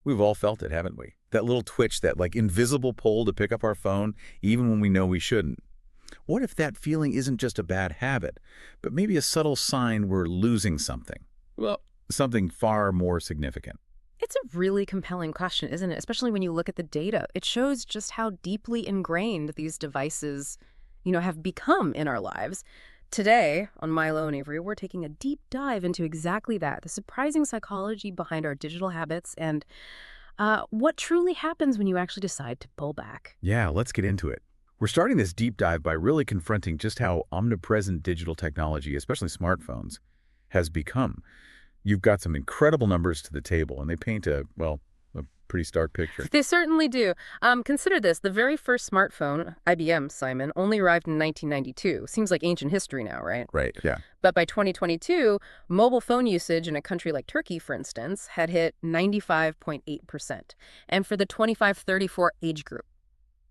We've all felt it, haven't we? That little twitch, that like invisible pull to pick up our phone, even when we know we shouldn't. What if that feeling isn't just a bad habit, but maybe a subtle sign we're losing something? Well, something far more significant. It's a really compelling question, isn't it? Especially when you look at the data. It shows just how deeply ingrained these devices, have become in our lives. Today, on Milo and Avery, we're taking a deep dive into exactly that, the surprising psychology behind our digital habits and what truly happens when you actually decide to pull back. Yeah, let's get into it. We're starting this deep dive by really confronting just how omnipresent digital technology, especially smartphones, has become. You've got some incredible numbers to the table, and they paint a pretty stark picture. They certainly do. Consider this. The very first smartphone, IBM, Simon, only arrived in 1992. Seems like ancient history now, right? Right, yeah. But by 2022, mobile phone usage in a country like Turkey, for instance, had hit 95.8%. And for the 25-34 age group,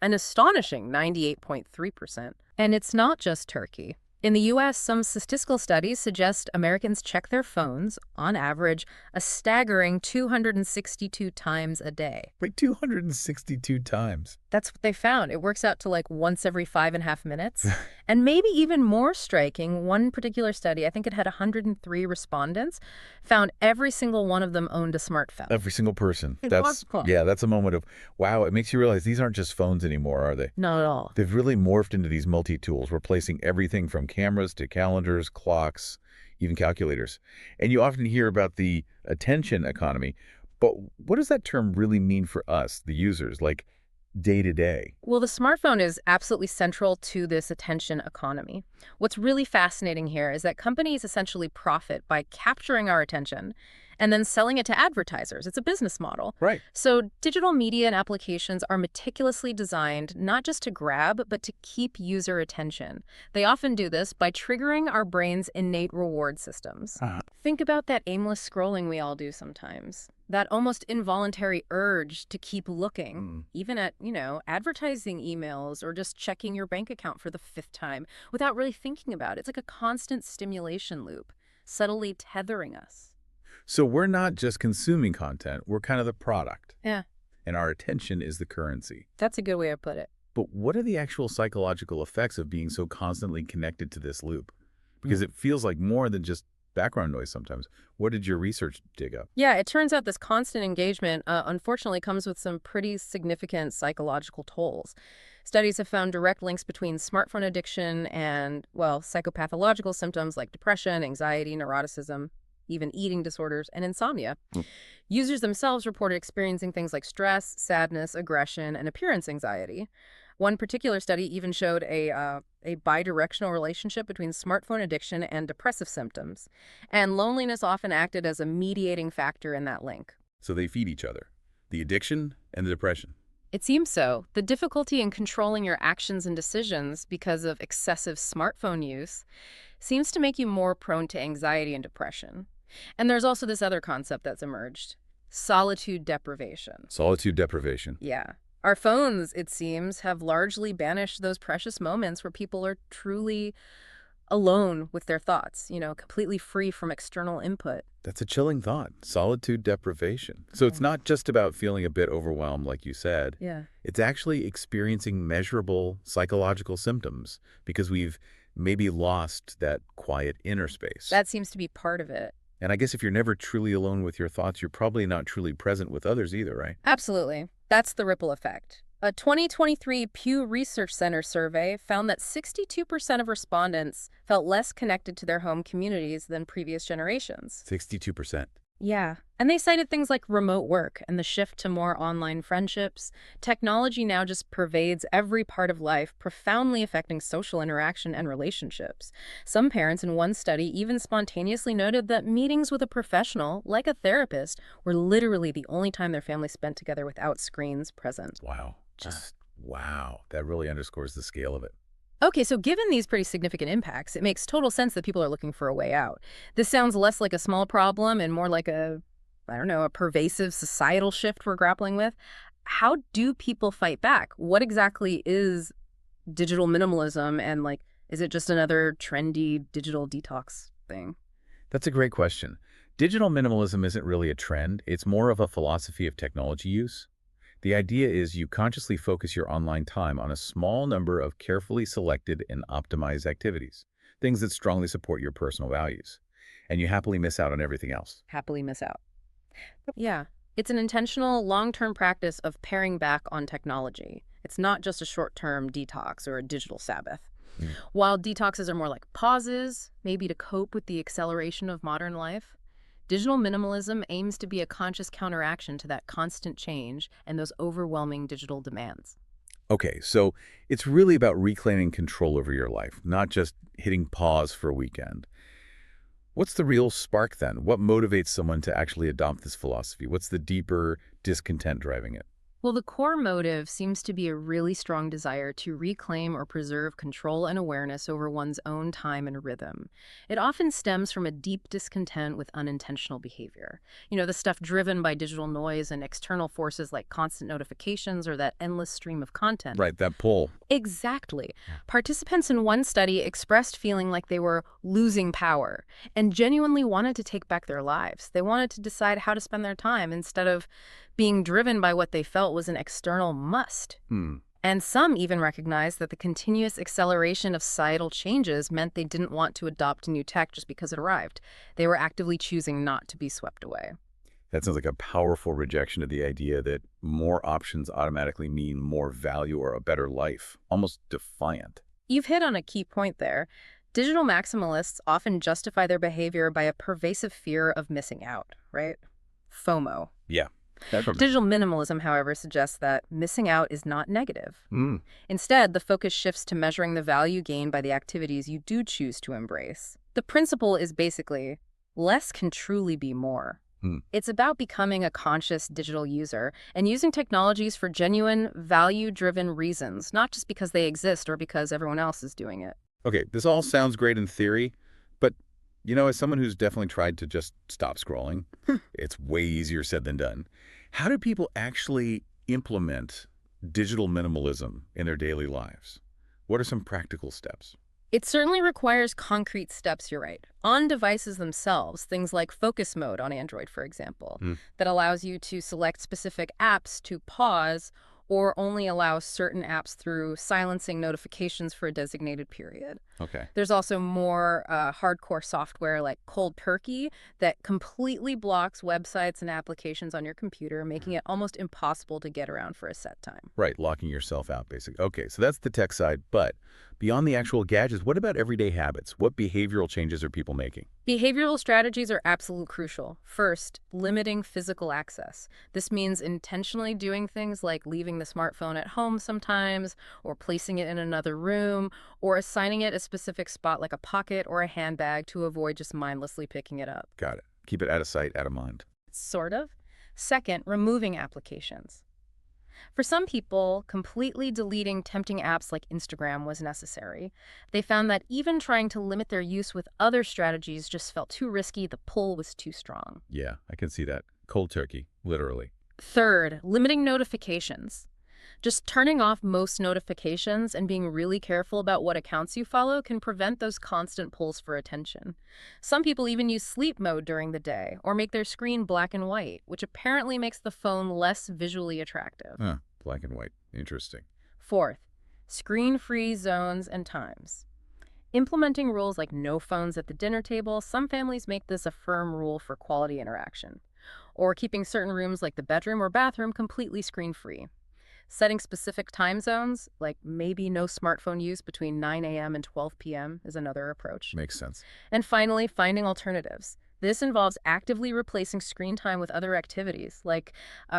an astonishing 98.3%. And it's not just Turkey. In the U.S., some statistical studies suggest Americans check their phones, on average, a staggering 262 times a day. Wait, 262 times? That's what they found. It works out to like once every 5.5 minutes. And maybe even more striking, one particular study, I think it had 103 respondents, found every single one of them owned a smartphone. Every single person. That's a moment of, wow, it makes you realize these aren't just phones anymore, are they? Not at all. They've really morphed into these multi-tools, replacing everything from cameras to calendars, clocks, even calculators. And you often hear about the attention economy, but what does that term really mean for us, the users, like day to day? Well, the smartphone is absolutely central to this attention economy. What's really fascinating here is that companies essentially profit by capturing our attention and then selling it to advertisers. It's a business model. Right. So digital media and applications are meticulously designed not just to grab, but to keep user attention. They often do this by triggering our brain's innate reward systems. Think about that aimless scrolling we all do sometimes. That almost involuntary urge to keep looking, even at, advertising emails or just checking your bank account for the 5th time without really thinking about it. It's like a constant stimulation loop, subtly tethering us. So we're not just consuming content, we're kind of the product. Yeah. And our attention is the currency. That's a good way to put it. But what are the actual psychological effects of being so constantly connected to this loop? Because it feels like more than just background noise sometimes. What did your research dig up? Yeah, it turns out this constant engagement, unfortunately, comes with some pretty significant psychological tolls. Studies have found direct links between smartphone addiction and, psychopathological symptoms like depression, anxiety, neuroticism, even eating disorders, and insomnia. Users themselves reported experiencing things like stress, sadness, aggression, and appearance anxiety. One particular study even showed a bidirectional relationship between smartphone addiction and depressive symptoms. And loneliness often acted as a mediating factor in that link. So they feed each other, the addiction and the depression. It seems so. The difficulty in controlling your actions and decisions because of excessive smartphone use seems to make you more prone to anxiety and depression. And there's also this other concept that's emerged, solitude deprivation. Solitude deprivation. Yeah. Our phones, it seems, have largely banished those precious moments where people are truly alone with their thoughts, completely free from external input. That's a chilling thought, solitude deprivation. So it's not just about feeling a bit overwhelmed, like you said. Yeah. It's actually experiencing measurable psychological symptoms because we've maybe lost that quiet inner space. That seems to be part of it. And I guess if you're never truly alone with your thoughts, you're probably not truly present with others either, right? Absolutely. That's the ripple effect. A 2023 Pew Research Center survey found that 62% of respondents felt less connected to their home communities than previous generations. 62%. Yeah. And they cited things like remote work and the shift to more online friendships. Technology now just pervades every part of life, profoundly affecting social interaction and relationships. Some parents in one study even spontaneously noted that meetings with a professional, like a therapist, were literally the only time their family spent together without screens present. Wow. Wow. That really underscores the scale of it. Okay, so given these pretty significant impacts, it makes total sense that people are looking for a way out. This sounds less like a small problem and more like a pervasive societal shift we're grappling with. How do people fight back? What exactly is digital minimalism, and is it just another trendy digital detox thing? That's a great question. Digital minimalism isn't really a trend, it's more of a philosophy of technology use. The idea is you consciously focus your online time on a small number of carefully selected and optimized activities, things that strongly support your personal values, and you happily miss out on everything else. Happily miss out. Yeah. It's an intentional, long-term practice of paring back on technology. It's not just a short-term detox or a digital Sabbath. Mm. While detoxes are more like pauses, maybe to cope with the acceleration of modern life, digital minimalism aims to be a conscious counteraction to that constant change and those overwhelming digital demands. Okay, so it's really about reclaiming control over your life, not just hitting pause for a weekend. What's the real spark then? What motivates someone to actually adopt this philosophy? What's the deeper discontent driving it? Well, the core motive seems to be a really strong desire to reclaim or preserve control and awareness over one's own time and rhythm. It often stems from a deep discontent with unintentional behavior. The stuff driven by digital noise and external forces like constant notifications or that endless stream of content. Right, that pull. Exactly. Participants in one study expressed feeling like they were losing power and genuinely wanted to take back their lives. They wanted to decide how to spend their time instead of being driven by what they felt was an external must. Hmm. And some even recognized that the continuous acceleration of societal changes meant they didn't want to adopt new tech just because it arrived. They were actively choosing not to be swept away. That sounds like a powerful rejection of the idea that more options automatically mean more value or a better life. Almost defiant. You've hit on a key point there. Digital maximalists often justify their behavior by a pervasive fear of missing out, right? FOMO. Yeah. Digital minimalism, however, suggests that missing out is not negative. Mm. Instead, the focus shifts to measuring the value gained by the activities you do choose to embrace. The principle is basically, less can truly be more. Mm. It's about becoming a conscious digital user and using technologies for genuine, value-driven reasons, not just because they exist or because everyone else is doing it. Okay, this all sounds great in theory, but, as someone who's definitely tried to just stop scrolling, it's way easier said than done. How do people actually implement digital minimalism in their daily lives? What are some practical steps? It certainly requires concrete steps, you're right. On devices themselves, things like focus mode on Android, for example, that allows you to select specific apps to pause or only allow certain apps through silencing notifications for a designated period. Okay. There's also more hardcore software like cold turkey that completely blocks websites and applications on your computer, making it almost impossible to get around for a set time. Right, locking yourself out, basically. Okay, so that's the tech side, but beyond the actual gadgets, what about everyday habits? What behavioral changes are people making? Behavioral strategies are absolutely crucial. First, limiting physical access. This means intentionally doing things like leaving the smartphone at home sometimes, or placing it in another room, or assigning it a specific spot like a pocket or a handbag to avoid just mindlessly picking it up. Got it. Keep it out of sight, out of mind. Sort of. Second, removing applications. For some people, completely deleting tempting apps like Instagram was necessary. They found that even trying to limit their use with other strategies just felt too risky, the pull was too strong. Yeah, I can see that. Cold turkey, literally. Third, limiting notifications. Just turning off most notifications and being really careful about what accounts you follow can prevent those constant pulls for attention. Some people even use sleep mode during the day or make their screen black and white, which apparently makes the phone less visually attractive. Huh, black and white. Interesting. Fourth, screen-free zones and times. Implementing rules like no phones at the dinner table, some families make this a firm rule for quality interaction. Or keeping certain rooms like the bedroom or bathroom completely screen-free. Setting specific time zones, like maybe no smartphone use between 9 a.m. and 12 p.m. is another approach. Makes sense. And finally, finding alternatives. This involves actively replacing screen time with other activities, like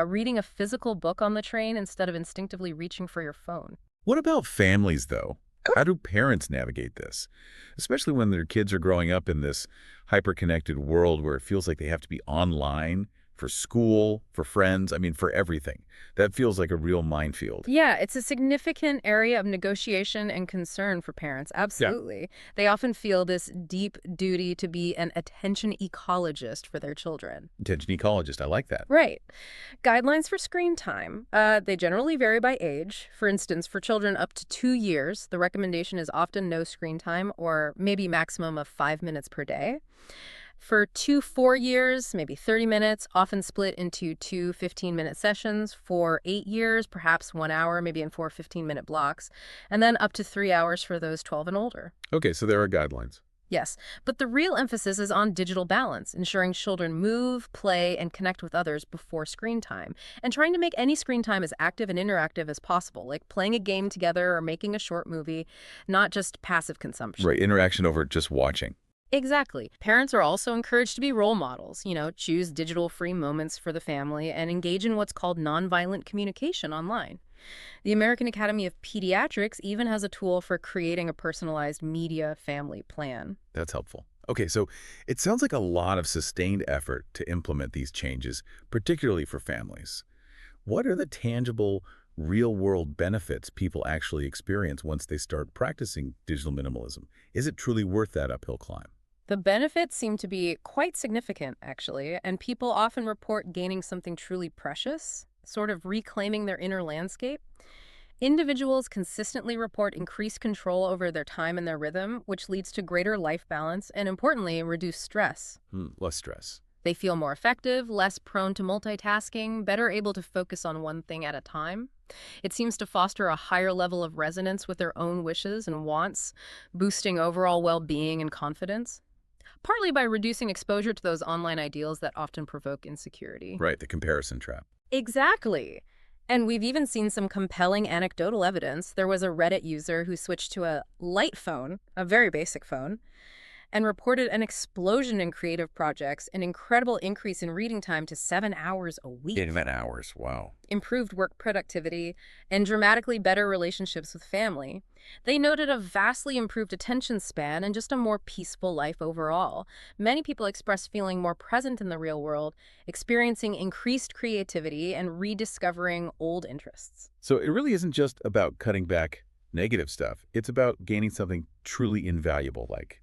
reading a physical book on the train instead of instinctively reaching for your phone. What about families, though? How do parents navigate this? Especially when their kids are growing up in this hyper-connected world where it feels like they have to be online for school, for friends, for everything. That feels like a real minefield. Yeah, it's a significant area of negotiation and concern for parents. Absolutely. Yeah. They often feel this deep duty to be an attention ecologist for their children. Attention ecologist, I like that. Right. Guidelines for screen time. They generally vary by age. For instance, for children up to 2 years, the recommendation is often no screen time or maybe maximum of 5 minutes per day. For 2 4 years, maybe 30 minutes, often split into two 15-minute sessions. For 8 years, perhaps 1 hour, maybe in four 15-minute blocks. And then up to 3 hours for those 12 and older. Okay, so there are guidelines. Yes, but the real emphasis is on digital balance, ensuring children move, play, and connect with others before screen time, and trying to make any screen time as active and interactive as possible, like playing a game together or making a short movie, not just passive consumption. Right, interaction over just watching. Exactly. Parents are also encouraged to be role models, choose digital-free moments for the family and engage in what's called nonviolent communication online. The American Academy of Pediatrics even has a tool for creating a personalized media family plan. That's helpful. Okay, so it sounds like a lot of sustained effort to implement these changes, particularly for families. What are the tangible, real-world benefits people actually experience once they start practicing digital minimalism? Is it truly worth that uphill climb? The benefits seem to be quite significant, actually, and people often report gaining something truly precious, sort of reclaiming their inner landscape. Individuals consistently report increased control over their time and their rhythm, which leads to greater life balance and, importantly, reduced stress. Less stress. They feel more effective, less prone to multitasking, better able to focus on one thing at a time. It seems to foster a higher level of resonance with their own wishes and wants, boosting overall well-being and confidence, partly by reducing exposure to those online ideals that often provoke insecurity. Right, the comparison trap. Exactly. And we've even seen some compelling anecdotal evidence. There was a Reddit user who switched to a light phone, a very basic phone, and reported an explosion in creative projects, an incredible increase in reading time to 7 hours a week, 7 hours, wow. improved work productivity, and dramatically better relationships with family. They noted a vastly improved attention span and just a more peaceful life overall. Many people expressed feeling more present in the real world, experiencing increased creativity, and rediscovering old interests. So it really isn't just about cutting back negative stuff. It's about gaining something truly invaluable like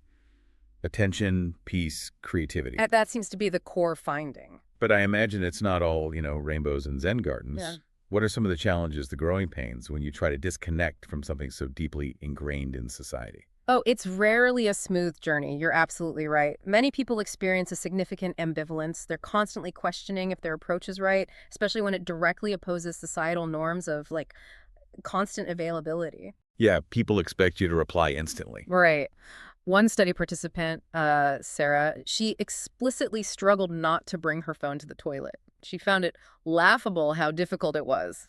attention, peace, creativity. That seems to be the core finding. But I imagine it's not all, rainbows and Zen gardens. Yeah. What are some of the challenges, the growing pains, when you try to disconnect from something so deeply ingrained in society? Oh, it's rarely a smooth journey. You're absolutely right. Many people experience a significant ambivalence. They're constantly questioning if their approach is right, especially when it directly opposes societal norms of, constant availability. Yeah, people expect you to reply instantly. Right. One study participant, Sarah, she explicitly struggled not to bring her phone to the toilet. She found it laughable how difficult it was.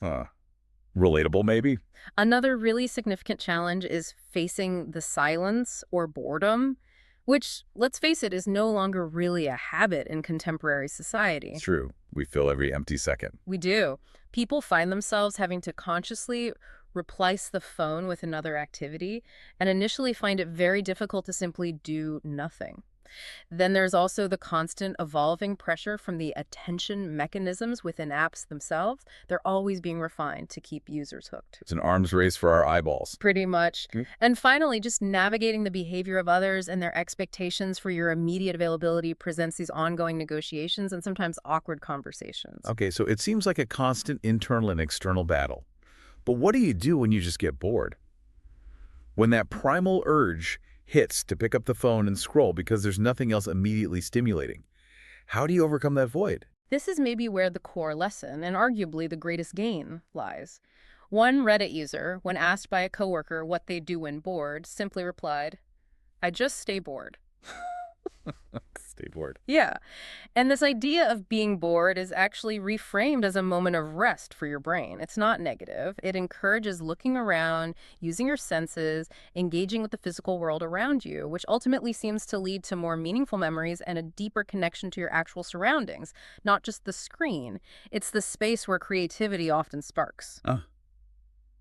Relatable, maybe? Another really significant challenge is facing the silence or boredom, which, let's face it, is no longer really a habit in contemporary society. It's true. We fill every empty second. We do. People find themselves having to consciously replace the phone with another activity and initially find it very difficult to simply do nothing. Then there's also the constant evolving pressure from the attention mechanisms within apps themselves. They're always being refined to keep users hooked. It's an arms race for our eyeballs. Pretty much. And finally, just navigating the behavior of others and their expectations for your immediate availability presents these ongoing negotiations and sometimes awkward conversations. Okay, so it seems like a constant internal and external battle. But what do you do when you just get bored? When that primal urge hits to pick up the phone and scroll because there's nothing else immediately stimulating. How do you overcome that void? This is maybe where the core lesson, and arguably the greatest gain, lies. One Reddit user, when asked by a coworker what they do when bored, simply replied, "I just stay bored." Stay bored. Yeah. And this idea of being bored is actually reframed as a moment of rest for your brain. It's not negative. It encourages looking around, using your senses, engaging with the physical world around you, which ultimately seems to lead to more meaningful memories and a deeper connection to your actual surroundings, not just the screen. It's the space where creativity often sparks.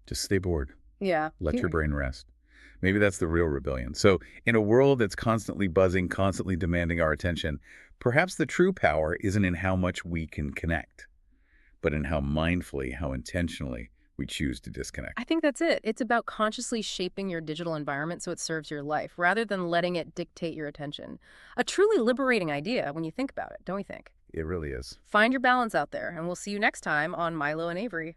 Just stay bored. Yeah. Let your brain rest. Maybe that's the real rebellion. So in a world that's constantly buzzing, constantly demanding our attention, perhaps the true power isn't in how much we can connect, but in how mindfully, how intentionally we choose to disconnect. I think that's it. It's about consciously shaping your digital environment so it serves your life, rather than letting it dictate your attention. A truly liberating idea when you think about it, don't you think? It really is. Find your balance out there, and we'll see you next time on Milo and Avery.